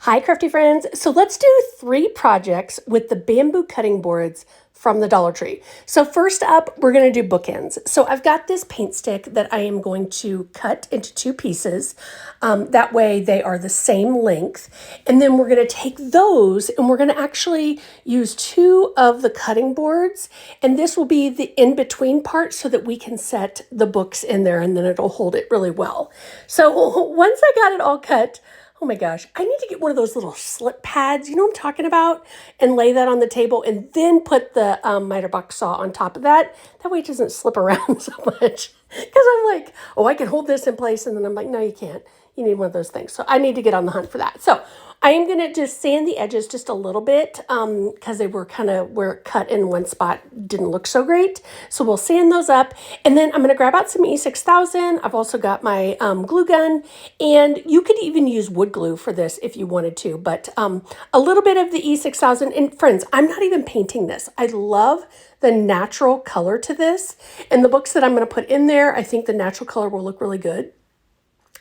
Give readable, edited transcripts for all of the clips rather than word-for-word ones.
Hi, crafty friends. So let's do 3 projects with the bamboo cutting boards from the Dollar Tree. So first up, we're going to do bookends. So I've got this paint stick that I am going to cut into 2 pieces. That way they are the same length. And then we're going to take those and we're going to actually use 2 of the cutting boards. And this will be the in-between part so that we can set the books in there and then it'll hold it really well. So once I got it all cut, oh my gosh, I need to get one of those little slip pads, you know what I'm talking about, and lay that on the table and then put the miter box saw on top of that. That way it doesn't slip around so much. Because I'm like, oh, I can hold this in place. And then I'm like, no, you can't. You need one of those things. So I need to get on the hunt for that. So I am going to just sand the edges just a little bit because they were kind of where it cut in one spot didn't look so great. So we'll sand those up. And then I'm going to grab out some E6000. I've also got my glue gun. And you could even use wood glue for this if you wanted to. But a little bit of the E6000. And friends, I'm not even painting this. I love the natural color to this. And the books that I'm going to put in there, I think the natural color will look really good.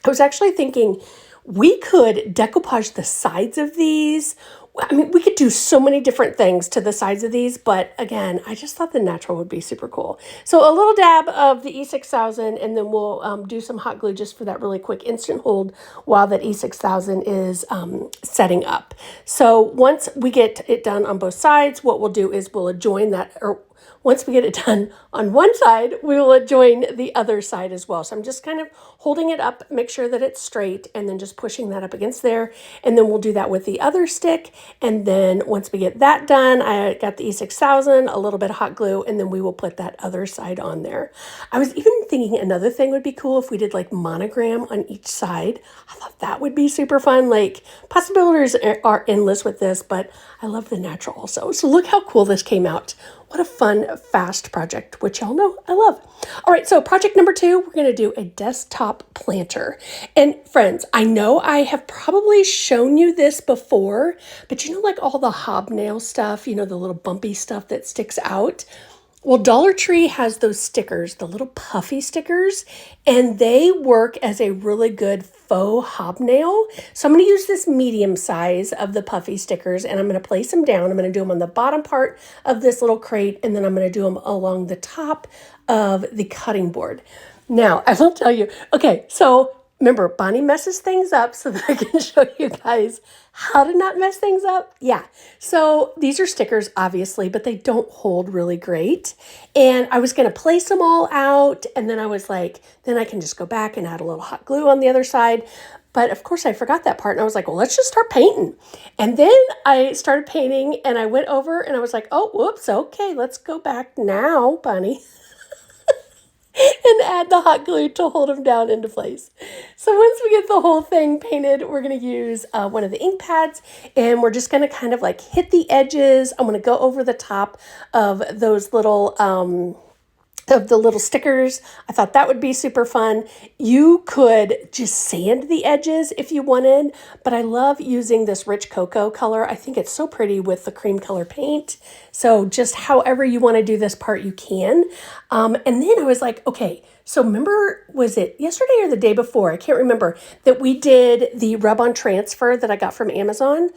I was actually thinking we could decoupage the sides of these. I mean, we could do so many different things to the sides of these, but again, I just thought the natural would be super cool. So a little dab of the E6000, and then we'll do some hot glue just for that really quick instant hold while that E6000 is setting up. So once we get it done on both sides, what we'll do is we'll join that, or once we get it done on one side, we will join the other side as well. So I'm just kind of holding it up, make sure that it's straight, and then just pushing that up against there. And then we'll do that with the other stick. And then once we get that done, I got the E6000, a little bit of hot glue, and then we will put that other side on there. I was even thinking another thing would be cool if we did like monogram on each side. I thought that would be super fun. Like possibilities are endless with this, but I love the natural also. So look how cool this came out. What a fun, fast project, which y'all know I love. All right, so project number 2, we're going to do a desktop planter. And friends, I know I have probably shown you this before, but you know, like all the hobnail stuff, you know, the little bumpy stuff that sticks out. Well, Dollar Tree has those stickers, the little puffy stickers, and they work as a really good faux hobnail. So I'm going to use this medium size of the puffy stickers, and I'm going to place them down. I'm going to do them on the bottom part of this little crate, and then I'm going to do them along the top of the cutting board. Now, I will tell you, okay, so remember, Bonnie messes things up so that I can show you guys how to not mess things up. Yeah, so these are stickers, obviously, but they don't hold really great. And I was going to place them all out, and then I was like, then I can just go back and add a little hot glue on the other side. But of course, I forgot that part, and I was like, well, let's just start painting. And then I started painting, and I went over, and I was like, oh, whoops, okay, let's go back now, Bonnie. And add the hot glue to hold them down into place. So once we get the whole thing painted, we're going to use one of the ink pads, and we're just going to kind of like hit the edges. I'm going to go over the top of those little stickers. I thought that would be super fun. You could just sand the edges if you wanted, but I love using this rich cocoa color. I think it's so pretty with the cream color paint. So just however you want to do this part, you can. And then I was like, okay, so remember, was it yesterday or the day before? I can't remember, that we did the rub-on transfer that I got from Amazon.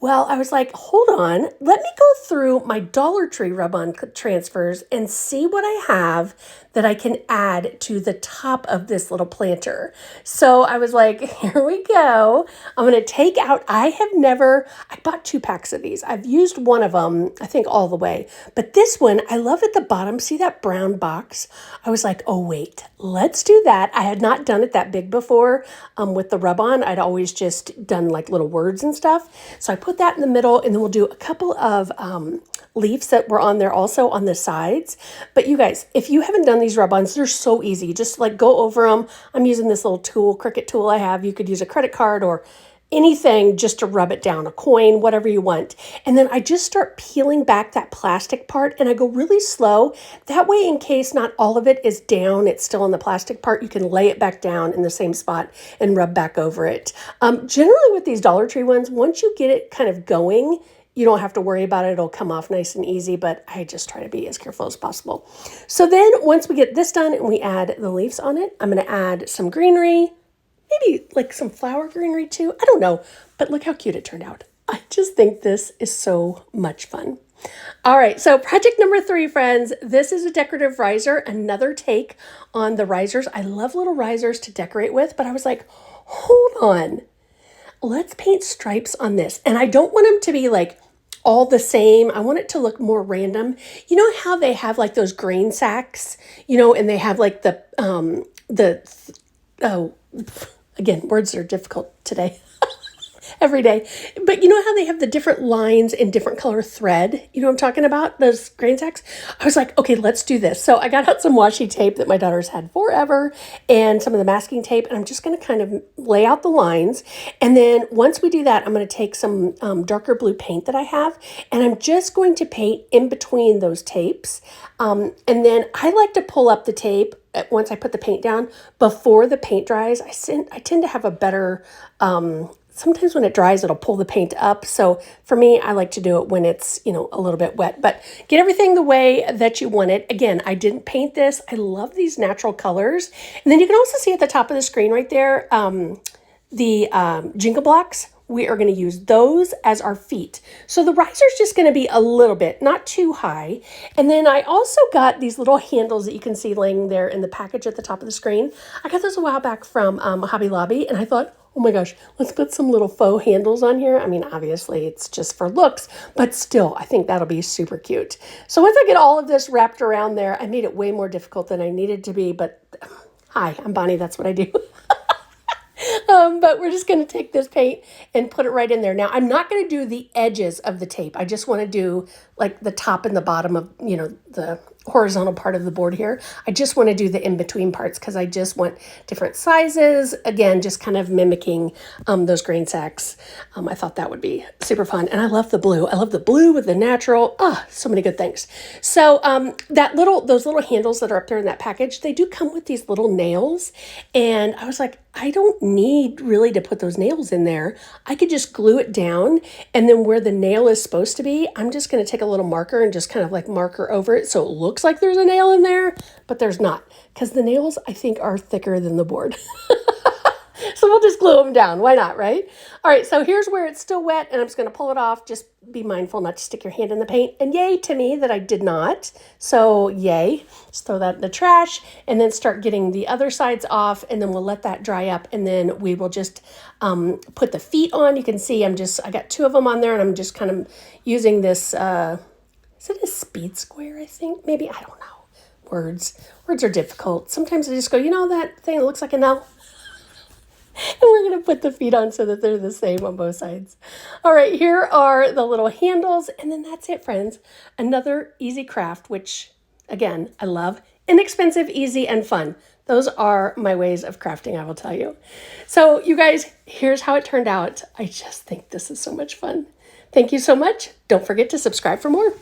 Well, I was like, hold on, let me go through my Dollar Tree rub-on transfers and see what I have that I can add to the top of this little planter. So I was like, here we go. I'm going to take out, I bought 2 packs of these. I've used one of them, I think all the way. But this one, I love at the bottom, see that brown box? I was like, oh wait, let's do that. I had not done it that big before with the rub-on. I'd always just done like little words and stuff. So I put that in the middle, and then we'll do a couple of leaves that were on there also on the sides. But you guys, if you haven't done these rub-ons, they're so easy. Just like go over them. I'm using this little tool, Cricut tool I have. You could use a credit card or anything just to rub it down, a coin, whatever you want. And then I just start peeling back that plastic part, and I go really slow. That way, in case not all of it is down, it's still on the plastic part, you can lay it back down in the same spot and rub back over it. Generally with these Dollar Tree ones, once you get it kind of going, you don't have to worry about it. It'll come off nice and easy, but I just try to be as careful as possible. So then once we get this done and we add the leaves on it, I'm going to add some greenery, maybe like some flower greenery too. I don't know, but look how cute it turned out. I just think this is so much fun. All right, so project number 3, friends. This is a decorative riser, another take on the risers. I love little risers to decorate with, but I was like, hold on. Let's paint stripes on this. And I don't want them to be like all the same. I want it to look more random. You know how they have like those grain sacks, and they have like oh, again, words are difficult today. Every day. But you know how they have the different lines in different color thread? You know what I'm talking about? Those grain sacks? I was like, okay, let's do this. So I got out some washi tape that my daughter's had forever and some of the masking tape, and I'm just going to kind of lay out the lines. And then once we do that, I'm going to take some darker blue paint that I have, and I'm just going to paint in between those tapes. And then I like to pull up the tape once I put the paint down before the paint dries. I tend to have a better sometimes when it dries, it'll pull the paint up. So for me, I like to do it when it's, a little bit wet, but get everything the way that you want it. Again, I didn't paint this. I love these natural colors. And then you can also see at the top of the screen right there, the Jingle blocks. We are going to use those as our feet. So the riser is just going to be a little bit, not too high. And then I also got these little handles that you can see laying there in the package at the top of the screen. I got those a while back from Hobby Lobby, and I thought, oh my gosh, let's put some little faux handles on here. I mean, obviously it's just for looks, but still, I think that'll be super cute. So once I get all of this wrapped around there, I made it way more difficult than I needed to be, but hi, I'm Bonnie, that's what I do. But we're just going to take this paint and put it right in there. Now, I'm not going to do the edges of the tape. I just want to do like the top and the bottom of, the horizontal part of the board here. I just want to do the in-between parts because I just want different sizes. Again, just kind of mimicking those grain sacks. I thought that would be super fun. And I love the blue. I love the blue with the natural. So many good things. So those little handles that are up there in that package, they do come with these little nails. And I was like, I don't need really to put those nails in there. I could just glue it down, and then where the nail is supposed to be, I'm just going to take a little marker and just kind of like marker over it so it looks like there's a nail in there, but there's not, because the nails, I think, are thicker than the board. So we'll just glue them down. Why not, right? All right, so here's where it's still wet, and I'm just going to pull it off. Just be mindful not to stick your hand in the paint. And yay to me that I did not. So yay. Just throw that in the trash and then start getting the other sides off, and then we'll let that dry up, and then we will just put the feet on. You can see I got 2 of them on there, and I'm just kind of using this, is it a speed square, I think? Maybe, I don't know. Words are difficult. Sometimes I just go, that thing that looks like an L. And we're going to put the feet on so that they're the same on both sides. All right, here are the little handles. And then that's it, friends. Another easy craft, which, again, I love. Inexpensive, easy, and fun. Those are my ways of crafting, I will tell you. So, you guys, here's how it turned out. I just think this is so much fun. Thank you so much. Don't forget to subscribe for more.